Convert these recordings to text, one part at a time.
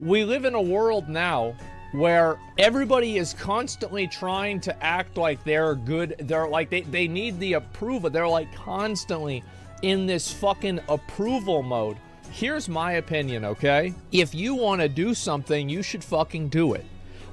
We live in a world now where everybody is constantly trying to act like they're good. They're like, they need the approval. They're like constantly in this fucking approval mode. Here's my opinion, okay? If you want to do something, you should fucking do it.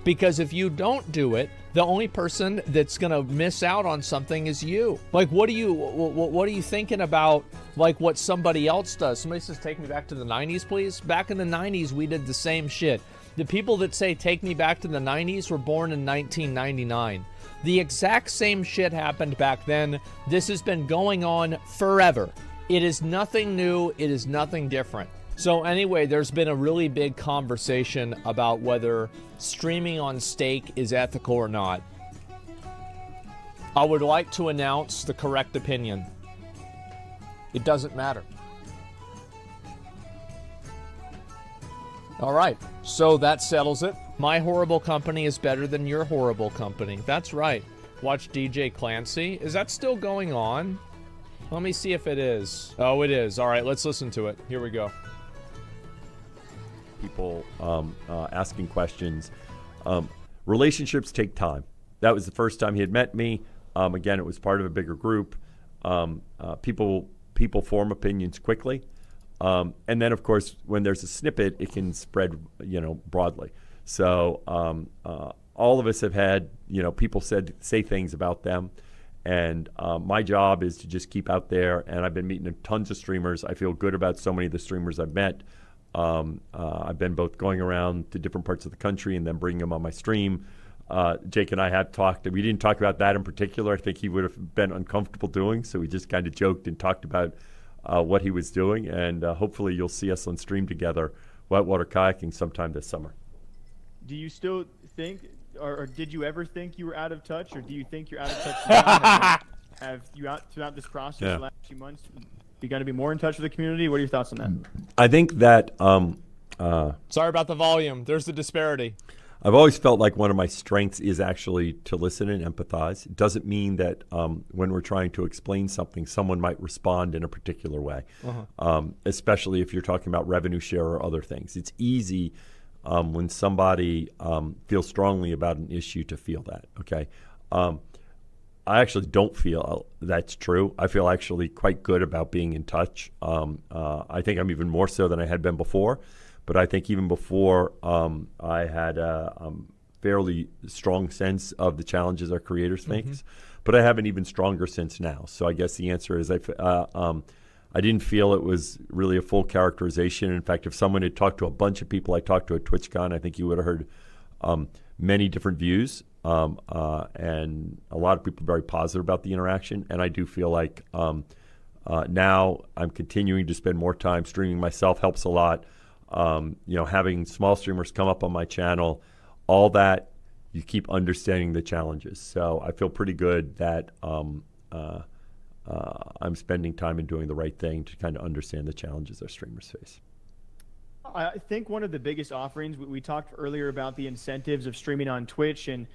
Because if you don't do it, the only person that's gonna miss out on something is you. Like, what are you thinking about, like, what somebody else does? Somebody says, take me back to the 90s, please. Back in the 90s, we did the same shit. The people that say, take me back to the 90s were born in 1999. The exact same shit happened back then. This has been going on forever. It is nothing new. It is nothing different. So anyway, there's been a really big conversation about whether streaming on stake is ethical or not. I would like to announce the correct opinion. It doesn't matter. All right, so that settles it. My horrible company is better than your horrible company. That's right. Watch DJ Clancy. Is that still going on? Let me see if it is. Oh, it is. All right, let's listen to it. Here we go. People asking questions. Relationships take time. That was the first time he had met me. Again, it was part of a bigger group. People form opinions quickly. And then, of course, when there's a snippet, it can spread, broadly. So all of us have had, people say things about them. And my job is to just keep out there. And I've been meeting tons of streamers. I feel good about so many of the streamers I've met. I've been both going around to different parts of the country and then bringing them on my stream. Jake and I have talked. We didn't talk about that in particular. I think he would have been uncomfortable doing. So we just kind of joked and talked about what he was doing. And hopefully you'll see us on stream together, whitewater kayaking, sometime this summer. Do you still think, or did you ever think you were out of touch? Or do you think you're out of touch now? Have you, throughout this process, the last few months, you got to be more in touch with the community? What are your thoughts on that? I think that... Sorry about the volume. There's the disparity. I've always felt like one of my strengths is actually to listen and empathize. It doesn't mean that when we're trying to explain something, someone might respond in a particular way, especially if you're talking about revenue share or other things. It's easy when somebody feels strongly about an issue to feel that, okay? I actually don't feel that's true. I feel actually quite good about being in touch. I think I'm even more so than I had been before. But I think even before, I had a fairly strong sense of the challenges our creators face. But I have an even stronger sense now. So I guess the answer is I didn't feel it was really a full characterization. In fact, if someone had talked to a bunch of people I talked to at TwitchCon, I think you would have heard many different views. And a lot of people are very positive about the interaction. And I do feel like now I'm continuing to spend more time streaming myself helps a lot. Having small streamers come up on my channel, all that, you keep understanding the challenges. So I feel pretty good that I'm spending time and doing the right thing to kind of understand the challenges our streamers face. I think one of the biggest offerings, we talked earlier about the incentives of streaming on Twitch and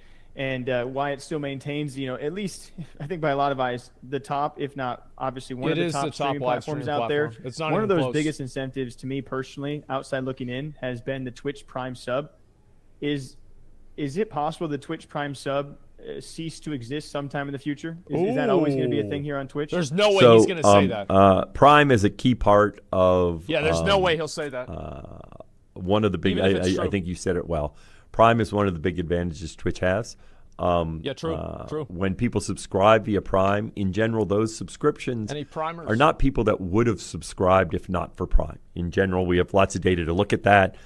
why it still maintains, at least I think by a lot of eyes, the top, if not obviously one of the top streaming platforms out there. It's not one of those close. biggest incentives to me personally, outside looking in, has been the Twitch Prime sub. Is it possible the Twitch Prime sub cease to exist sometime in the future? Is that always going to be a thing here on Twitch? There's no way he's going to say that. Prime is a key part of... Yeah, there's no way he'll say that. One of the big... I think you said it well. Prime is one of the big advantages Twitch has. Yeah, true. When people subscribe via Prime, in general, those subscriptions are not people that would have subscribed if not for Prime. In general, we have lots of data to look at that.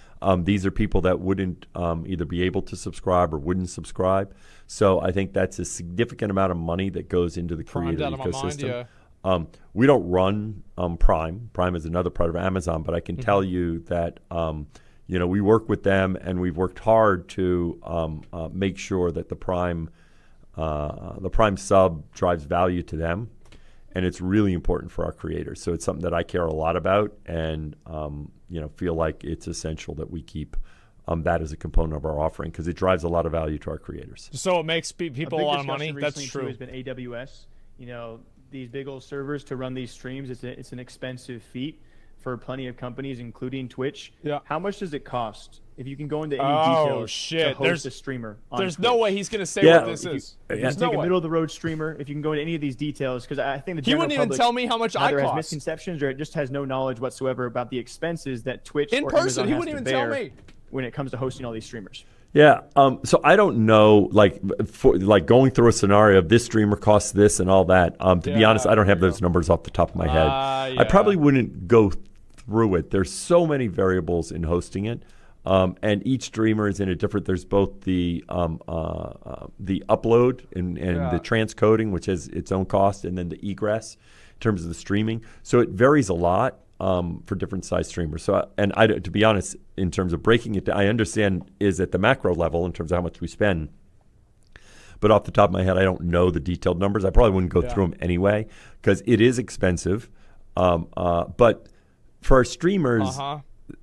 These are people that wouldn't either be able to subscribe or wouldn't subscribe. So I think that's a significant amount of money that goes into the creator ecosystem. We don't run Prime. Prime is another part of Amazon, but I can tell you that we work with them, and we've worked hard to make sure that the Prime sub drives value to them, and it's really important for our creators. So it's something that I care a lot about, and feel like it's essential that we keep that as a component of our offering because it drives a lot of value to our creators. So it makes people a lot of money. That's true. Has been AWS. These big old servers to run these streams. It's an expensive feat for plenty of companies, including Twitch. Yeah. How much does it cost If you can go into any Oh, details shit. to host a streamer on There's Twitch. no way he's going to say Yeah. what this is. If you There's take no a way. middle of the road streamer, if you can go into any of these details, because I think the He general wouldn't even public tell me how much I either has cost. misconceptions or it just has no knowledge whatsoever about the expenses that Twitch In or person, Amazon he has wouldn't to even tell bear me. when it comes to hosting all these streamers. Yeah. So I don't know, like, for like going through a scenario of this streamer costs this and all that. To be Yeah, honest, I don't have there you those numbers off the top of my head. I yeah. probably wouldn't go through it. There's so many variables in hosting it, and each streamer is in a different. There's both the upload and the transcoding, which has its own cost, and then the egress in terms of the streaming. So it varies a lot. For different size streamers. So, and to be honest, in terms of breaking it, I understand is at the macro level in terms of how much we spend. But off the top of my head, I don't know the detailed numbers. I probably wouldn't go through them anyway because it is expensive. But for our streamers,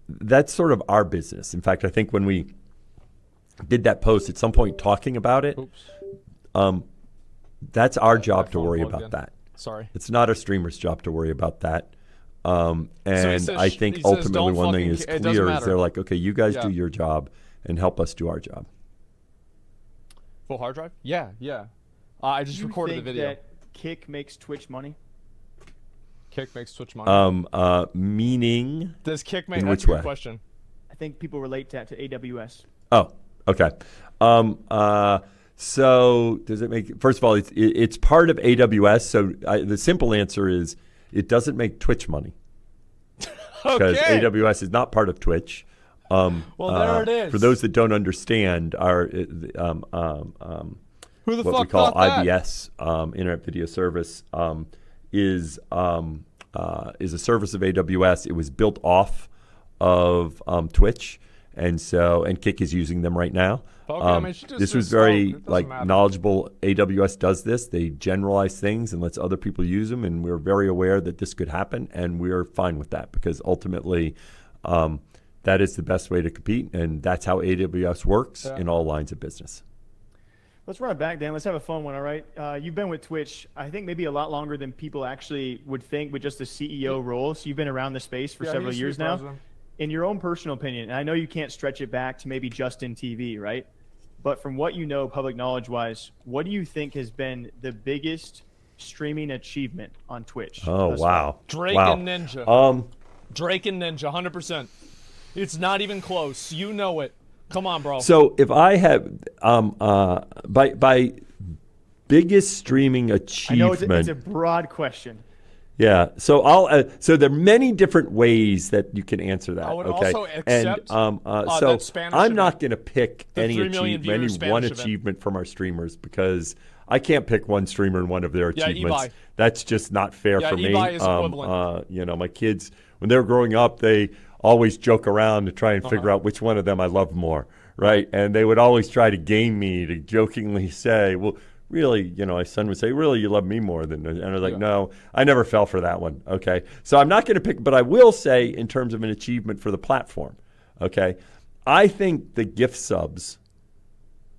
that's sort of our business. In fact, I think when we did that post at some point talking about it, that's our job to worry about that. Sorry. It's not a streamer's job to worry about that. And says, I think he says, ultimately "Don't one thing fucking is it doesn't clear is matter." they're like, okay, you guys do your job and help us do our job. Full hard drive? Yeah. I just recorded the video. That Kick makes Twitch money? Kick makes Twitch money. Meaning Does Kick make? in That's which a good way? question. I think people relate that to AWS. Oh, okay. So does it make? First of all, it's part of AWS. So the simple answer is it doesn't make Twitch money because AWS is not part of Twitch. Well, there it is. For those that don't understand, our Who the what fuck we call thought that? IVS, Internet Video Service, is a service of AWS. It was built off of Twitch, and Kick is using them right now. Okay, I mean, she just this was said very so. It doesn't matter. knowledgeable. AWS does this. They generalize things and lets other people use them, and we're very aware that this could happen, and we're fine with that because ultimately that is the best way to compete, and that's how AWS works in all lines of business. Let's run it back, Dan. Let's have a fun one, all right? You've been with Twitch, I think maybe a lot longer than people actually would think with just the CEO role. So you've been around the space for several years now. In your own personal opinion, and I know you can't stretch it back to maybe Justin TV, right? But from what you know, public knowledge-wise, what do you think has been the biggest streaming achievement on Twitch? Oh, wow. Drake wow. and Ninja. Drake and Ninja, 100%. It's not even close. You know it. Come on, bro. So if I have by biggest streaming achievement, I know it's a broad question. Yeah. So so there are many different ways that you can answer that. I would okay. also accept so that Spanish I'm not event. going to pick The any 3 million achievement, any viewers one Spanish event. achievement from our streamers because I can't pick one streamer and one of their achievements. Ebi. That's just not fair for me. Ebi is equivalent. My kids when they were growing up, they always joke around to try and figure out which one of them I love more, right? And they would always try to game me to jokingly say, well, really, my son would say, really, you love me more than, and I was like, no, I never fell for that one, okay? So I'm not going to pick, but I will say in terms of an achievement for the platform, okay? I think the gift subs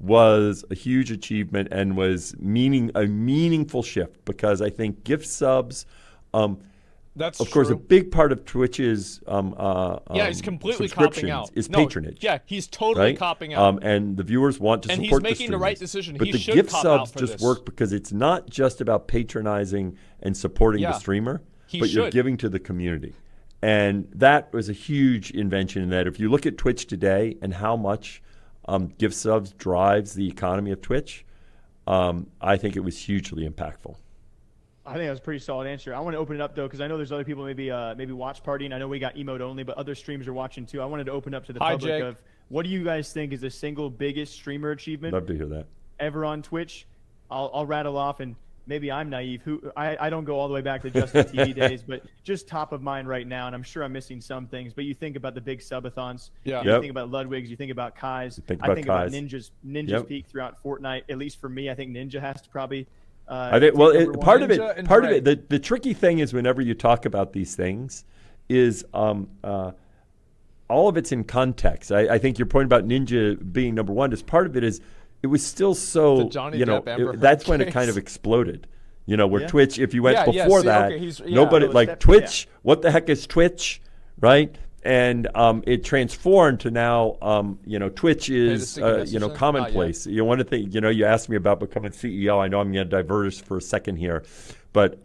was a huge achievement and was a meaningful shift because I think gift subs, That's of course, true. a big part of Twitch's he's completely copping out. is No, patronage. Yeah, he's totally right? copping out. And the viewers want to And he's support making the right decision. But He the should gift cop out subs for just this. work because it's not just about patronizing and supporting the streamer, but you're should. giving to the community. And that was a huge invention in that if you look at Twitch today and how much gift subs drives the economy of Twitch, I think it was hugely impactful. I think that was a pretty solid answer. I want to open it up, though, because I know there's other people maybe watch partying. I know we got emote only, but other streams are watching, too. I wanted to open up to the public Jake. of what do you guys think is the single biggest streamer achievement Love to hear that. ever on Twitch? I'll rattle off, and maybe I'm naive. I don't go all the way back to Justin TV days, but just top of mind right now, and I'm sure I'm missing some things, but you think about the big subathons. Yeah. You Yep. think about Ludwig's. You think about Kai's. think I about think about Kai's. Ninja's Yep. peak throughout Fortnite. At least for me, I think Ninja has to probably I think, well, take number part one. of Ninja it, and part of Drake. it, the tricky thing is whenever you talk about these things, is all of it's in context. I think your point about Ninja being number one is part of it is it was still so The Johnny Depp Amber Heard that's when it case. kind of exploded. Where Yeah. Twitch, if you went Yeah, before see, that, okay, nobody Well, like step- Twitch. What the heck is Twitch, right? and it transformed to now, Twitch is, sticky commonplace. You want to think, you asked me about becoming CEO. I know I'm going to diverge for a second here, but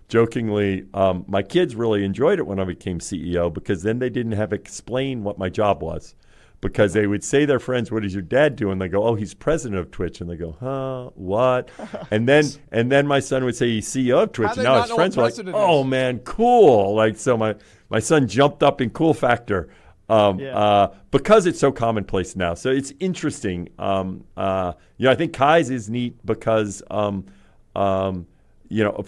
jokingly, my kids really enjoyed it when I became CEO because then they didn't have to explain what my job was. Because they would say to their friends, "What does your dad do?" And they go, "Oh, he's president of Twitch." And they go, "Huh? What?" and then my son would say, "He's CEO of Twitch." And now his friends were like, "Oh man, cool!" Like so, my son jumped up in cool factor because it's so commonplace now. So it's interesting. I think Kai's is neat because of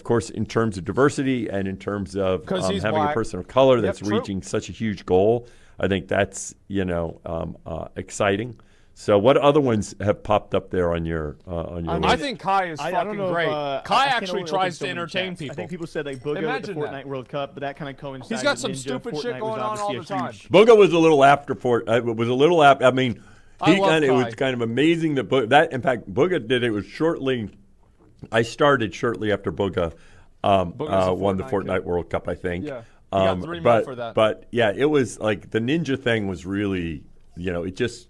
course, in terms of diversity and in terms of having a person of color that's reaching such a huge goal. I think that's exciting. So, what other ones have popped up there on your list? I think Kai is fucking great. Kai actually tries to entertain people. I think people said like Booga with the Fortnite World Cup, but that kind of coincides. He's got some stupid shit going on all the time. Booga was a little after Fortnite. It was a little after. I mean, it was kind of amazing that in fact Booga did it. Was shortly. I started shortly after Booga won the Fortnite World Cup. I think. Yeah. Got $3 million for that. But yeah, it was like the ninja thing was really, it just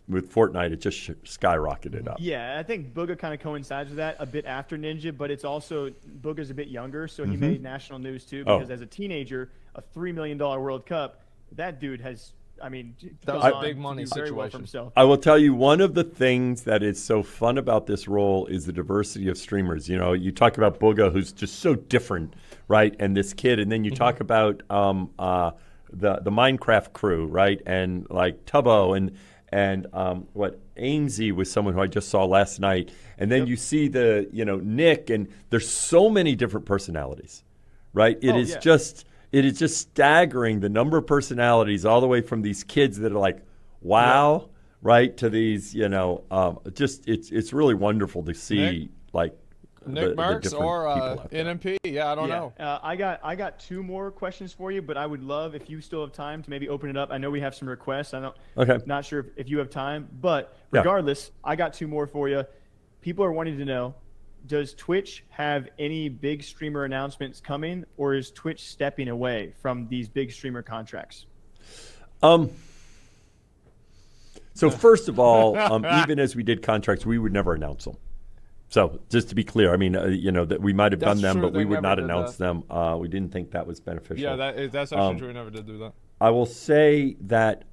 with Fortnite it just skyrocketed up. Yeah, I think Booga kind of coincides with that a bit after Ninja, but it's also Booga's a bit younger, so he made national news too because as a teenager, a $3 million World Cup, that dude has. I mean, that was a big money situation. Well for himself. I will tell you one of the things that is so fun about this role is the diversity of streamers. You talk about Booga, who's just so different, right? And this kid, and then you talk about the Minecraft crew, right? And like Tubbo and Ainsley was someone who I just saw last night. And then you see the Nick, and there's so many different personalities, right? It is just staggering the number of personalities all the way from these kids that are like, wow, right, to these, it's really wonderful to see Nick Marks or NMP. Yeah, I don't know. I got two more questions for you, but I would love if you still have time to maybe open it up. I know we have some requests. Not sure if you have time, but regardless, I got two more for you. People are wanting to know, does Twitch have any big streamer announcements coming, or is Twitch stepping away from these big streamer contracts? So first of all, even as we did contracts, we would never announce them. So just to be clear, I mean, that we might have done them, but we would not announce them. We didn't think that was beneficial. Yeah, that's actually true. We never did do that. I will say that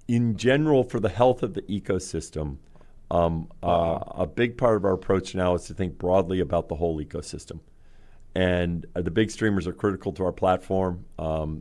in general, for the health of the ecosystem, a big part of our approach now is to think broadly about the whole ecosystem. And the big streamers are critical to our platform.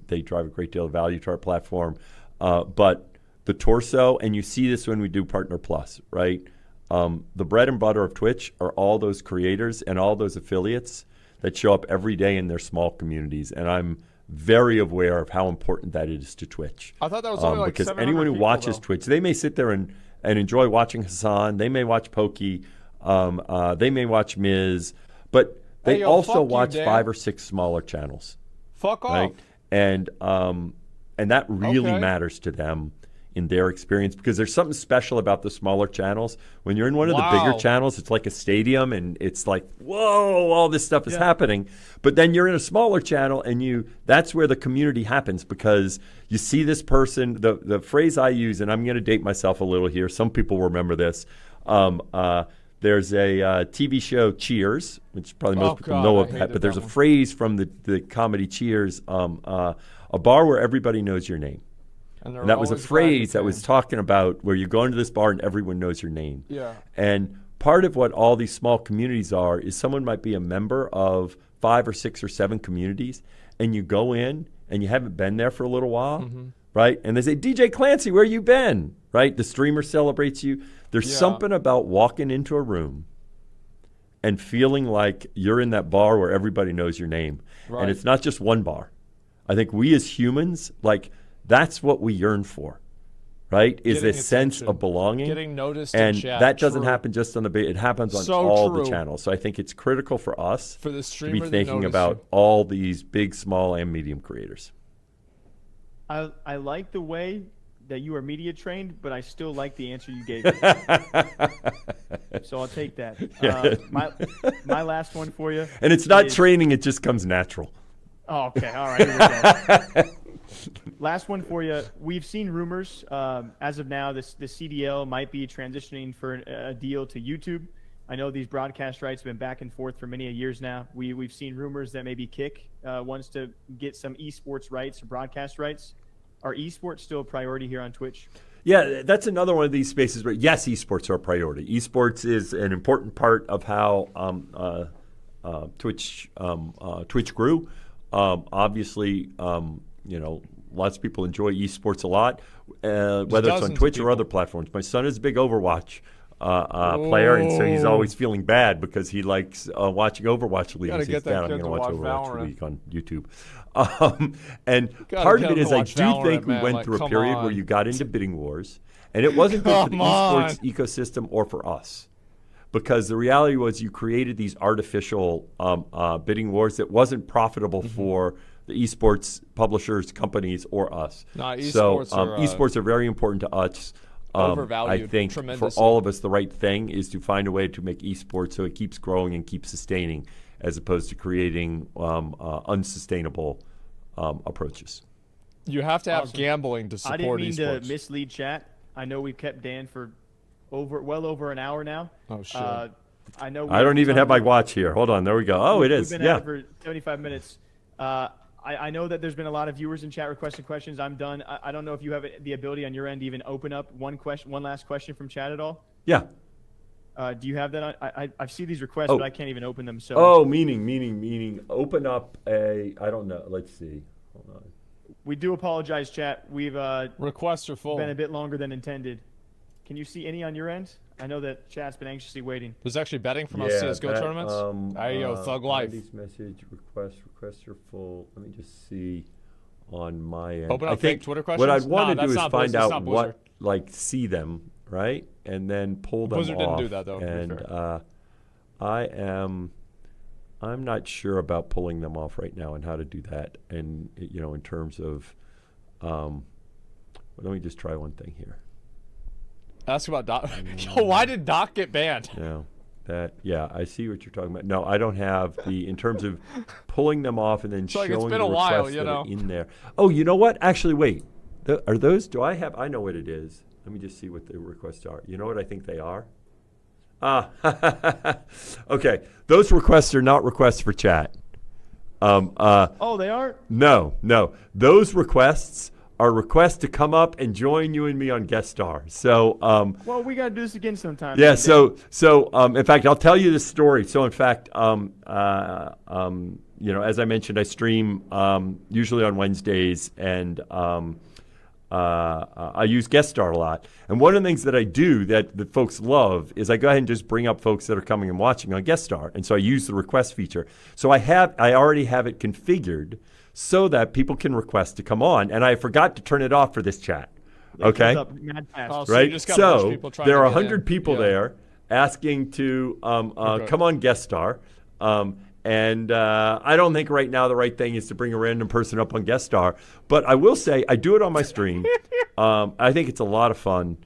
They drive a great deal of value to our platform. But the torso, and you see this when we do Partner Plus, right? The bread and butter of Twitch are all those creators and all those affiliates that show up every day in their small communities. And I'm very aware of how important that is to Twitch. I thought that was only like because anyone who watches Twitch, they may sit there and enjoy watching Hassan. They may watch Pokey. They may watch Miz. But they also watch 5 or 6 smaller channels. Fuck right? off. And that really matters to them in their experience, because there's something special about the smaller channels. When you're in one of the bigger channels, it's like a stadium, and it's like, whoa, all this stuff is happening. But then you're in a smaller channel, and that's where the community happens, because you see this person, the phrase I use, and I'm going to date myself a little here. Some people remember this. There's a TV show, Cheers, which probably most people know of that, but there's a phrase from the comedy Cheers, a bar where everybody knows your name. And that was a phrase that was talking about where you go into this bar and everyone knows your name. Yeah. And part of what all these small communities are is someone might be a member of 5 or 6 or 7 communities, and you go in and you haven't been there for a little while, right? And they say, DJ Clancy, where you been? Right? The streamer celebrates you. There's something about walking into a room and feeling like you're in that bar where everybody knows your name. Right. And it's not just one bar. I think we as humans, that's what we yearn for, right? Is this sense of belonging. Getting noticed and in chat. That doesn't happen just on it happens on all the channels. So I think it's critical for us to be thinking about all these big, small, and medium creators. I like the way that you are media trained, but I still like the answer you gave me. So I'll take that. Yeah. My last one for you. And it's not training; it just comes natural. Oh, okay. All right. Here we go. Last one for you. We've seen rumors as of now. The CDL might be transitioning for a deal to YouTube. I know these broadcast rights have been back and forth for many years now. We've seen rumors that maybe Kick wants to get some esports rights or broadcast rights. Are esports still a priority here on Twitch? Yeah, that's another one of these spaces where, yes, esports are a priority. Esports is an important part of how Twitch grew. Obviously, lots of people enjoy esports a lot, whether it's on Twitch or other platforms. My son is a big Overwatch player, and so he's always feeling bad because he likes watching Overwatch League. Gotta get that I'm kid going to to watch watch Overwatch Valorant. League on YouTube. And part of it is I do think we went through a period where you got into bidding wars, and it wasn't good for the esports ecosystem or for us. Because the reality was you created these artificial bidding wars that wasn't profitable for the esports publishers, companies, or us. Esports are very important to us. Overvalued I think for all of us, the right thing is to find a way to make esports so it keeps growing and keeps sustaining, as opposed to creating unsustainable approaches. You have to have gambling to support esports. I didn't mean to mislead chat. I know we've kept Dan for well over an hour now. Oh, shit. I know. I don't even have my watch here. Hold on. There we go. Oh, it is. We've been at it for 75 minutes. I know that there's been a lot of viewers in chat requesting questions. I'm done. I don't know if you have the ability on your end to even open up one last question from chat at all. Yeah. Do you have that? I see these requests, but I can't even open them. So. Oh, meaning. Open up a. I don't know. Let's see. Hold on. We do apologize, chat. We've requests are full. Been a bit longer than intended. Can you see any on your end? I know that chat's been anxiously waiting. There's actually betting from those CSGO tournaments? There you go, Thug Life. Message, requests are full. Let me just see on my end. Open up fake Twitter questions? What I'd want to do is find out what, see them, right? And then pull them Blizzard off. Didn't do that, though. And I'm not sure about pulling them off right now and how to do that. And, in terms of, let me just try one thing here. Ask about Doc. Yo, why did Doc get banned? No, I see what you're talking about. No, I don't have in terms of pulling them off and then showing it's been the a while, requests that are in there. Oh, you know what? Actually, wait. Are those? I know what it is. Let me just see what the requests are. You know what I think they are? Okay. Those requests are not requests for chat. Oh, they are? No. Those requests are requests to come up and join you and me on Guest Star. So, well, we got to do this again sometime. Yeah. So, in fact, I'll tell you this story. So, in fact, as I mentioned, I stream usually on Wednesdays, and I use Guest Star a lot. And one of the things that I do that folks love is I go ahead and just bring up folks that are coming and watching on Guest Star, and so I use the request feature. So I already have it configured so that people can request to come on, and I forgot to turn it off for this chat. Okay, right? So there are 100 people there asking to come on Guest Star, and I don't think right now the right thing is to bring a random person up on Guest Star. But I will say I do it on my stream. I think it's a lot of fun.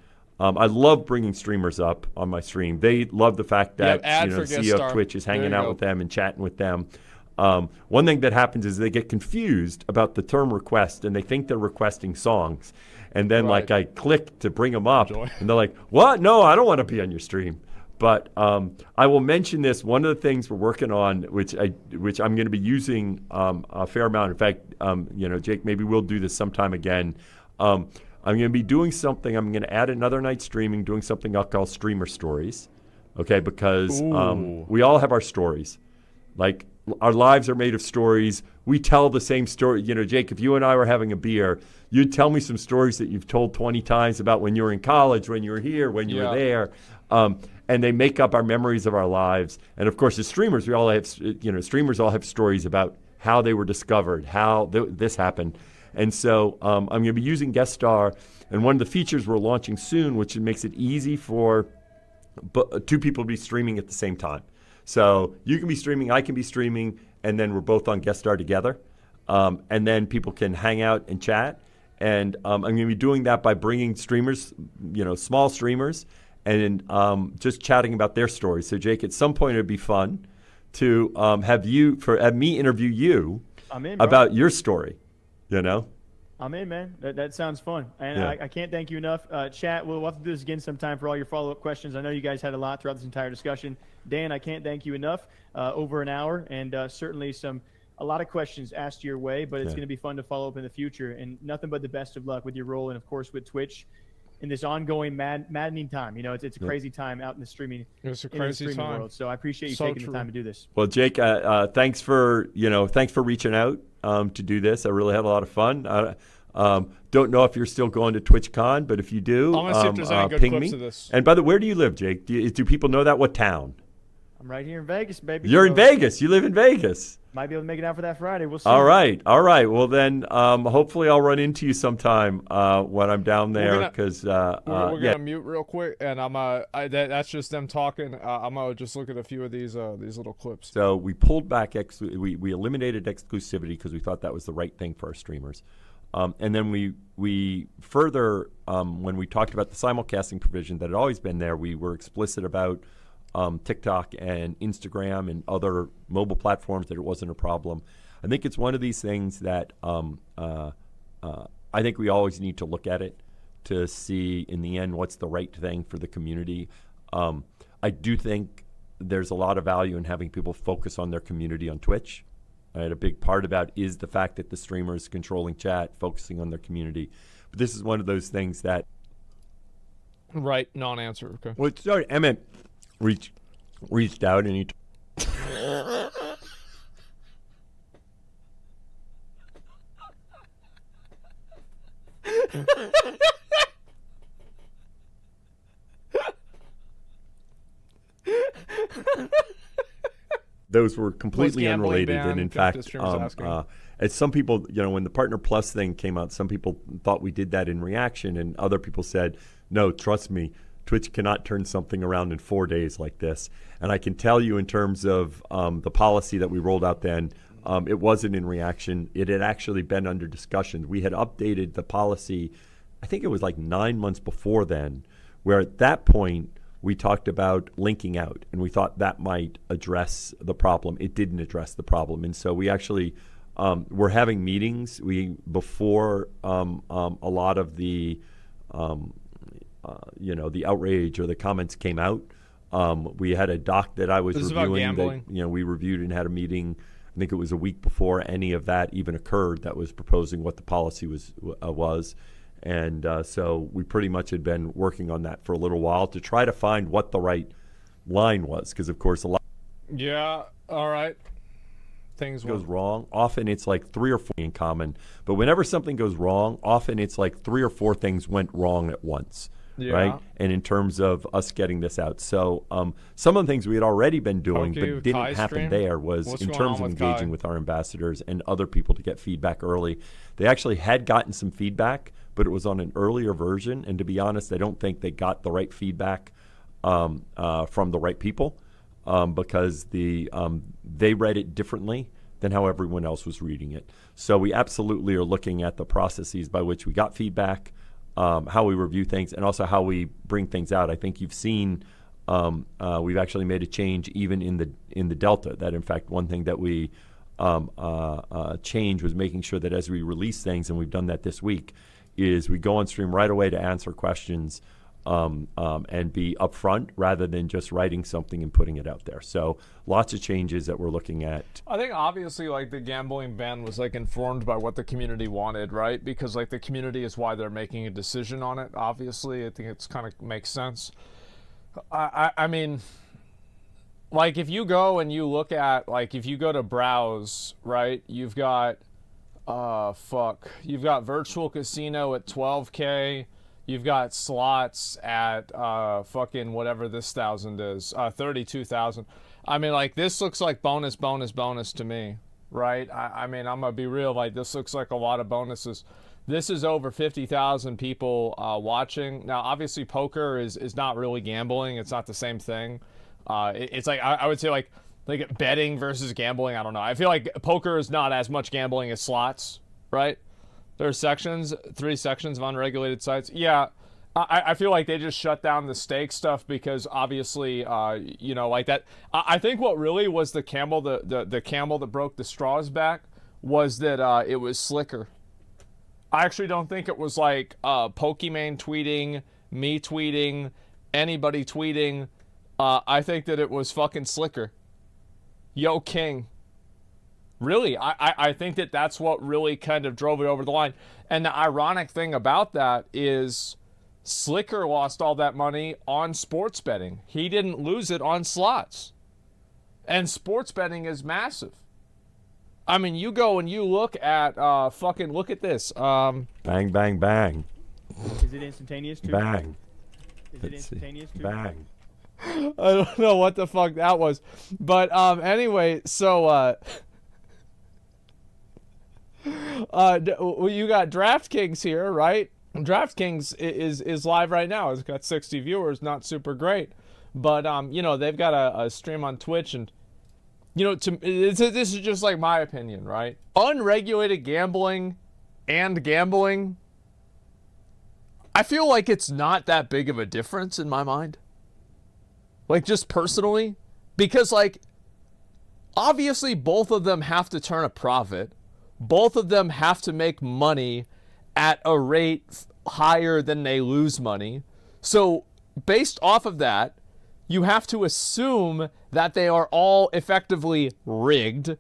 I love bringing streamers up on my stream. They love the fact that the CEO of Twitch is hanging out with them and chatting with them. One thing that happens is they get confused about the term request, and they think they're requesting songs. And then I click to bring them up, and they're like, what? No, I don't want to be on your stream. But I will mention this. One of the things we're working on, which I'm going to be using a fair amount. In fact, Jake, maybe we'll do this sometime again. I'm going to be doing something. I'm going to add another night streaming, doing something I'll call streamer stories. Okay, because we all have our stories. Like, our lives are made of stories. We tell the same story. Jake, if you and I were having a beer, you'd tell me some stories that you've told 20 times about when you were in college, when you were here, when you were there. And they make up our memories of our lives. And of course, as streamers, we all have, streamers all have stories about how they were discovered, how this happened. And so I'm going to be using Guest Star. And one of the features we're launching soon, which makes it easy for two people to be streaming at the same time. So you can be streaming, I can be streaming, and then we're both on Guest Star together. And then people can hang out and chat. And I'm going to be doing that by bringing streamers, small streamers, and just chatting about their stories. So, Jake, at some point it'd be fun to have me interview you about your story. I'm in, man. That sounds fun. And Yeah. I can't thank you enough. Chat, we'll have to do this again sometime for all your follow-up questions. I know you guys had a lot throughout this entire discussion. Dan, I can't thank you enough. Over an hour, and certainly a lot of questions asked your way, but it's going to be fun to follow up in the future. And nothing but the best of luck with your role and, of course, with Twitch in this ongoing maddening time. It's a crazy time out in the streaming, It's a crazy time. world. So I appreciate you taking the time to do this. Well, Jake, thanks for reaching out to do this. I really had a lot of fun. Don't know if you're still going to TwitchCon, but if you do, I'm gonna see if there's any good ping clips me. of this. And by the way, where do you live, Jake? Do people know that? What town? I'm right here in Vegas, baby. You're in Vegas. You live in Vegas. Might be able to make it out for that Friday. We'll see. All right. Well, then hopefully I'll run into you sometime when I'm down there. Because we're gonna mute real quick, and that's just them talking. I'm gonna just look at a few of these little clips. So we pulled back. We eliminated exclusivity because we thought that was the right thing for our streamers. And then we further, when we talked about the simulcasting provision that had always been there, we were explicit about TikTok and Instagram and other mobile platforms that it wasn't a problem. I think it's one of these things that I think we always need to look at it to see in the end what's the right thing for the community. I do think there's a lot of value in having people focus on their community on Twitch. Right? A big part of that is the fact that the streamers controlling chat, focusing on their community. But this is one of those things that... Right, non-answer. Okay. Well, sorry, Emmett reached out and he... Those were completely unrelated, and in fact, as some people, when the Partner Plus thing came out, some people thought we did that in reaction, and other people said, no, trust me, Twitch cannot turn something around in 4 days like this. And I can tell you in terms of the policy that we rolled out then, it wasn't in reaction. It had actually been under discussion. We had updated the policy, I think it was like 9 months before then, where at that point, we talked about linking out, and we thought that might address the problem. It didn't address the problem, and so we actually were having meetings. Before a lot of the the outrage or the comments came out. We had a doc that I was reviewing that we reviewed and had a meeting. I think it was a week before any of that even occurred. That was proposing what the policy was. And so we pretty much had been working on that for a little while to try to find what the right line was, because of course a lot. Yeah. All right. Things goes wrong. Often it's like 3 or 4 in common, but whenever something goes wrong, often it's like 3 or 4 things went wrong at once. Yeah. Right. And in terms of us getting this out, so some of the things we had already been doing but didn't happen there was in terms of engaging with our ambassadors and other people to get feedback early. They actually had gotten some feedback, but it was on an earlier version. And to be honest, I don't think they got the right feedback from the right people because they read it differently than how everyone else was reading it. So we absolutely are looking at the processes by which we got feedback, how we review things, and also how we bring things out. I think you've seen we've actually made a change even in the Delta. That in fact one thing that we changed was making sure that as we release things, and we've done that this week, is we go on stream right away to answer questions and be upfront rather than just writing something and putting it out there. So lots of changes that we're looking at. I think obviously like the gambling ban was like informed by what the community wanted, right? Because like the community is why they're making a decision on it. Obviously, I think it's kind of makes sense. I mean, like if you go and you look at like if you go to browse, right? You've got you've got virtual casino at 12K. You've got slots at fucking whatever this 1,000 is, 32,000. I mean, like this looks like bonus to me, right? I mean, I'm gonna be real. Like this looks like a lot of bonuses. This is over 50,000 people watching. Now, obviously, poker is not really gambling. It's not the same thing. It's like I would say like betting versus gambling. I don't know. I feel like poker is not as much gambling as slots, right? There's sections, 3 sections of unregulated sites. Yeah, I feel like they just shut down the stake stuff because obviously, like that. I think what really was the camel, the camel that broke the straw's back was that it was Slicker. I actually don't think it was like Pokimane tweeting, me tweeting, anybody tweeting. I think that it was fucking Slicker. Yo, King. Really, I think that that's what really kind of drove it over the line. And the ironic thing about that is Slicker lost all that money on sports betting. He didn't lose it on slots. And sports betting is massive. I mean, you go and you look at, look at this. Bang, bang, bang. Is it instantaneous too? Bang. Is it instantaneous too? Bang. I don't know what the fuck that was. But anyway, so you got DraftKings here, right? DraftKings is live right now. It's got 60 viewers, not super great. But they've got a stream on Twitch, and this is just like my opinion, right? Unregulated gambling and gambling, I feel like it's not that big of a difference in my mind. Like, just personally, because like obviously both of them have to turn a profit. Both of them have to make money at a rate higher than they lose money. So based off of that, you have to assume that they are all effectively rigged.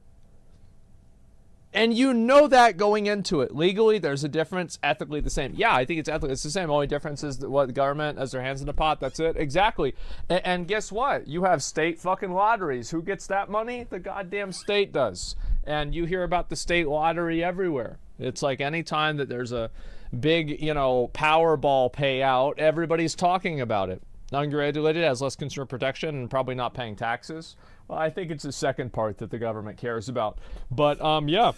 And you know that going into it. Legally, there's a difference. Ethically, the same. Yeah, I think it's ethically. It's the same. Only difference is that what the government has their hands in the pot. That's it. Exactly. And guess what? You have state fucking lotteries. Who gets that money? The goddamn state does. And you hear about the state lottery everywhere. It's like any time that there's a big, Powerball payout, everybody's talking about it. Unregulated has less consumer protection and probably not paying taxes. Well, I think it's the second part that the government cares about. But, yeah.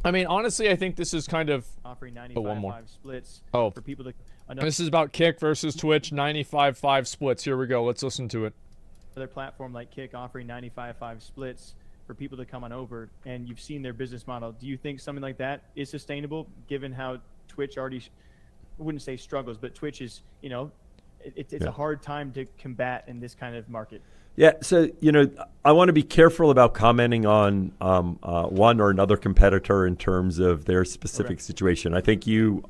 I mean, honestly, I think this is kind of... Offering 95-5 splits for people to... This is about Kick versus Twitch, 95-5 splits. Here we go. Let's listen to it. Another platform like Kick offering 95-5 splits for people to come on over, and you've seen their business model. Do you think something like that is sustainable, given how Twitch already... I wouldn't say struggles, but Twitch is, it's a hard time to combat in this kind of market. Yeah, so, I want to be careful about commenting on one or another competitor in terms of their specific situation. I think you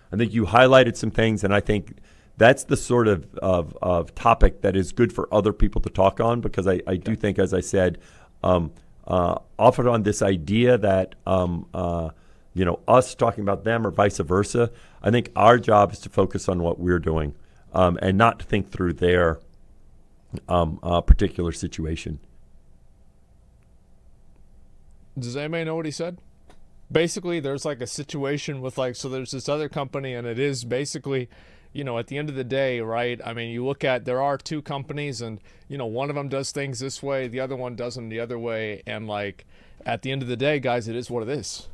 highlighted some things, and I think that's the sort of topic that is good for other people to talk on, because I do think, as I said, often on this idea that us talking about them or vice versa, I think our job is to focus on what we're doing and not to think through their particular situation. Does anybody know what he said? Basically, there's like a situation with so there's this other company, and it is basically, at the end of the day, right? I mean, you look at, there are two companies, and, one of them does things this way, the other one does them the other way. And at the end of the day, guys, it is what it is.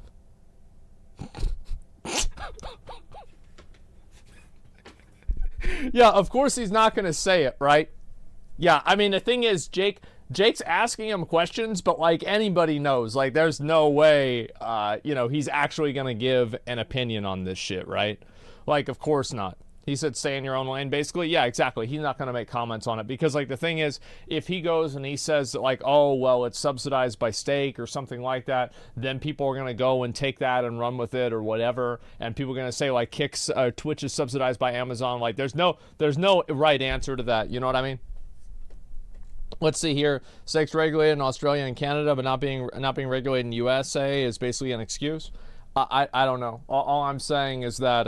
Yeah, of course he's not going to say it, right? Yeah, I mean, the thing is, Jake's asking him questions, but anybody knows, there's no way, he's actually going to give an opinion on this shit, right? Of course not. He said, stay in your own lane, basically. Yeah, exactly. He's not going to make comments on it because, the thing is, if he goes and he says that, oh, well, it's subsidized by stake or something like that, then people are going to go and take that and run with it or whatever, and people are going to say, Twitch is subsidized by Amazon. There's no right answer to that. You know what I mean? Let's see here. Stakes regulated in Australia and Canada, but not being regulated in the USA is basically an excuse. I don't know. All I'm saying is that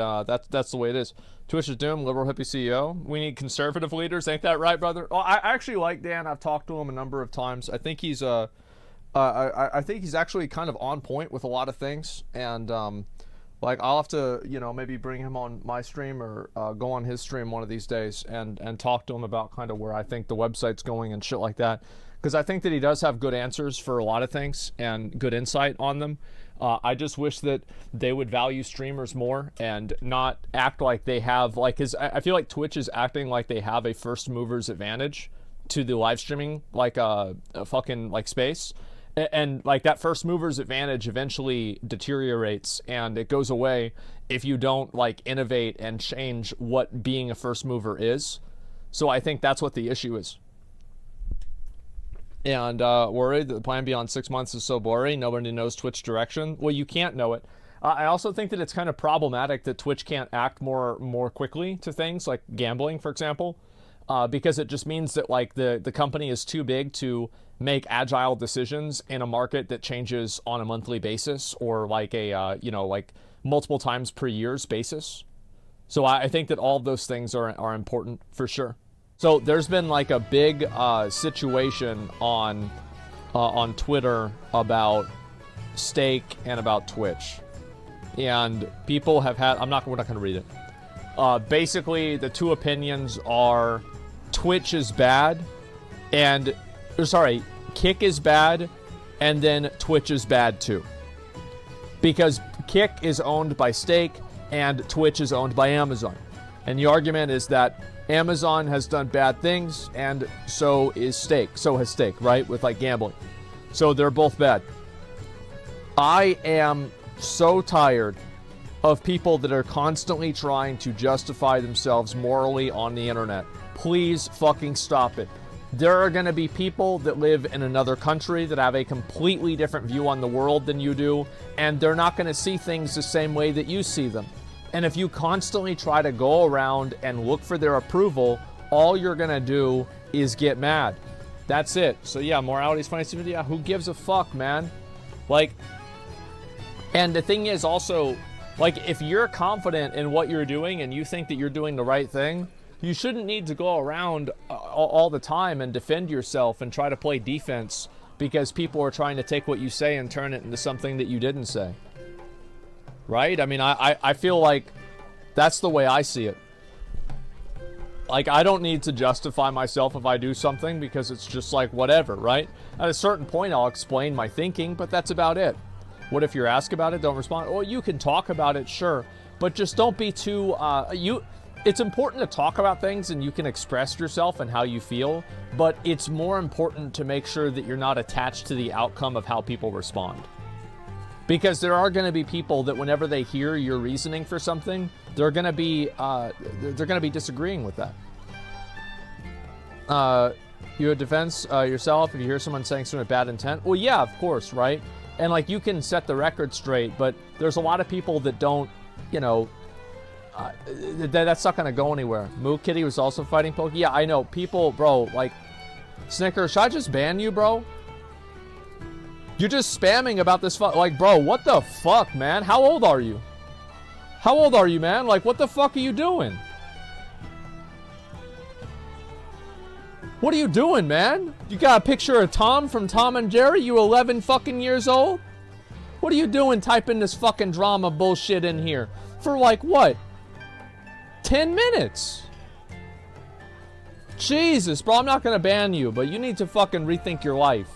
that's the way it is. Twitch is doomed. Liberal hippie CEO. We need conservative leaders. Ain't that right, brother? Oh, I actually like Dan. I've talked to him a number of times. I think he's I think he's actually kind of on point with a lot of things. And I'll have to maybe bring him on my stream or go on his stream one of these days and talk to him about kind of where I think the website's going and shit like that. Because I think that he does have good answers for a lot of things and good insight on them. I just wish that they would value streamers more and not act like they have I feel like Twitch is acting like they have a first mover's advantage to the live streaming a fucking space. And like that first mover's advantage eventually deteriorates and it goes away if you don't like innovate and change what being a first mover is. So I think that's what the issue is. And worried that the plan beyond 6 months is so boring, nobody knows Twitch direction. Well, you can't know it. I also think that it's kind of problematic that Twitch can't act more quickly to things like gambling, for example, because it just means that like the company is too big to make agile decisions in a market that changes on a monthly basis or like a like multiple times per year's basis. So I think that all of those things are important for sure. So there's been like a big situation on Twitter about stake and about Twitch, and people have had. We're not going to read it. Basically, the two opinions are Twitch is bad, and Kick is bad, and then Twitch is bad too, because Kick is owned by Stake and Twitch is owned by Amazon, and the argument is that Amazon has done bad things, and so has Stake, right? With like gambling. So they're both bad. I am so tired of people that are constantly trying to justify themselves morally on the internet. Please fucking stop it. There are going to be people that live in another country that have a completely different view on the world than you do, and they're not going to see things the same way that you see them. And if you constantly try to go around and look for their approval, all you're going to do is get mad. That's it. So yeah, morality's funny stupid. Yeah, who gives a fuck, man? Like, and the thing is also, like, if you're confident in what you're doing and you think that you're doing the right thing, you shouldn't need to go around all the time and defend yourself and try to play defense because people are trying to take what you say and turn it into something that you didn't say. Right? I mean, I feel like that's the way I see it. Like, I don't need to justify myself if I do something because it's just like whatever, right? At a certain point, I'll explain my thinking, but that's about it. What if you're asked about it, don't respond? Well, you can talk about it, sure, but just don't be too, it's important to talk about things and you can express yourself and how you feel, but it's more important to make sure that you're not attached to the outcome of how people respond. Because there are going to be people that whenever they hear your reasoning for something, they're going to be disagreeing with that. You would defense yourself if you hear someone saying something with bad intent? Well, yeah, of course, right? And like you can set the record straight, but there's a lot of people that don't, that's not going to go anywhere. Moo Kitty was also fighting Pokey. Yeah, I know. People, bro, like, Snicker, should I just ban you, bro? You're just spamming about this like, bro, what the fuck, man? How old are you? How old are you, man? Like, what the fuck are you doing? What are you doing, man? You got a picture of Tom from Tom and Jerry? You 11 fucking years old? What are you doing typing this fucking drama bullshit in here? For like, what? 10 minutes? Jesus, bro, I'm not gonna ban you, but you need to fucking rethink your life.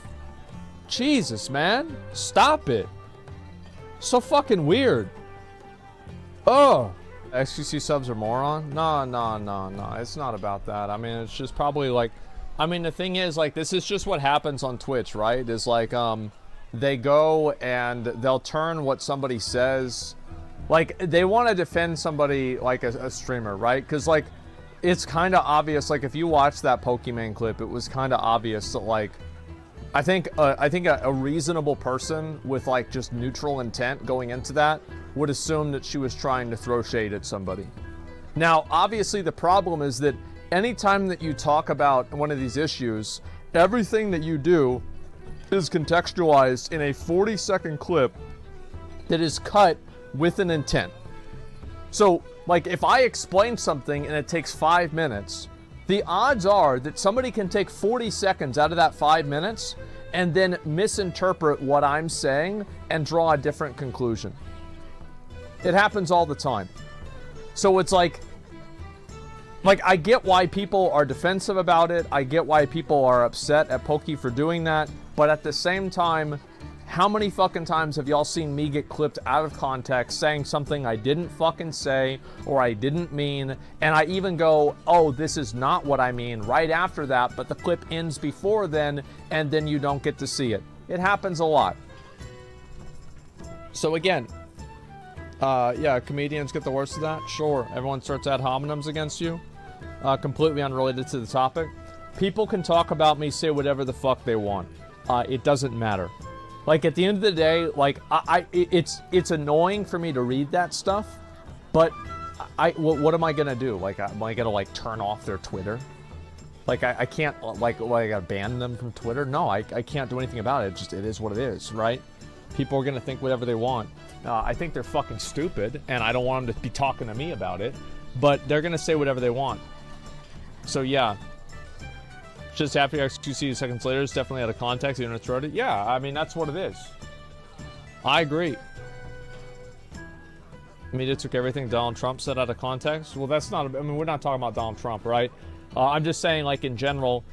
Jesus, man. Stop it. So fucking weird. Oh. XQC subs are moron? No. It's not about that. I mean, it's just probably like... I mean, the thing is, like, this is just what happens on Twitch, right? Is like, they go and they'll turn what somebody says... Like, they want to defend somebody like a streamer, right? Because, like, it's kind of obvious. Like, if you watch that Pokemon clip, it was kind of obvious that, like... I think a reasonable person with like just neutral intent going into that would assume that she was trying to throw shade at somebody. Now, obviously the problem is that anytime that you talk about one of these issues, everything that you do is contextualized in a 40-second clip that is cut with an intent. So, like, if I explain something and it takes 5 minutes, the odds are that somebody can take 40 seconds out of that 5 minutes and then misinterpret what I'm saying and draw a different conclusion. It happens all the time. So it's like I get why people are defensive about it. I get why people are upset at Pokey for doing that. But at the same time, how many fucking times have y'all seen me get clipped out of context saying something I didn't fucking say or I didn't mean, and I even go, oh, this is not what I mean right after that, but the clip ends before then, and then you don't get to see it. It happens a lot. So again, yeah, comedians get the worst of that. Sure, everyone starts ad hominems against you. Completely unrelated to the topic. People can talk about me, say whatever the fuck they want. It doesn't matter. Like, at the end of the day, like, it's annoying for me to read that stuff, but what am I gonna do? Like, am I gonna, like, turn off their Twitter? Like, I can't, I gotta ban them from Twitter? No, I can't do anything about it. It is what it is, right? People are gonna think whatever they want. I think they're fucking stupid, and I don't want them to be talking to me about it, but they're gonna say whatever they want. So, yeah. Just after XQC seconds later, it's definitely out of context. The internet's wrote it. Yeah, I mean, that's what it is. I agree. Media took everything Donald Trump said out of context. Well, that's not, I mean, we're not talking about Donald Trump, right? I'm just saying, like, in general,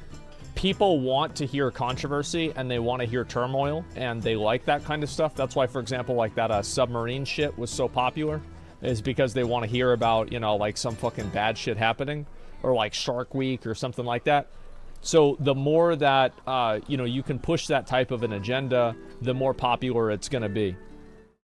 people want to hear controversy and they want to hear turmoil and they like that kind of stuff. That's why, for example, like that submarine shit was so popular, is because they want to hear about, you know, like some fucking bad shit happening, or like Shark Week or something like that. So the more that, you know, you can push that type of an agenda, the more popular it's going to be.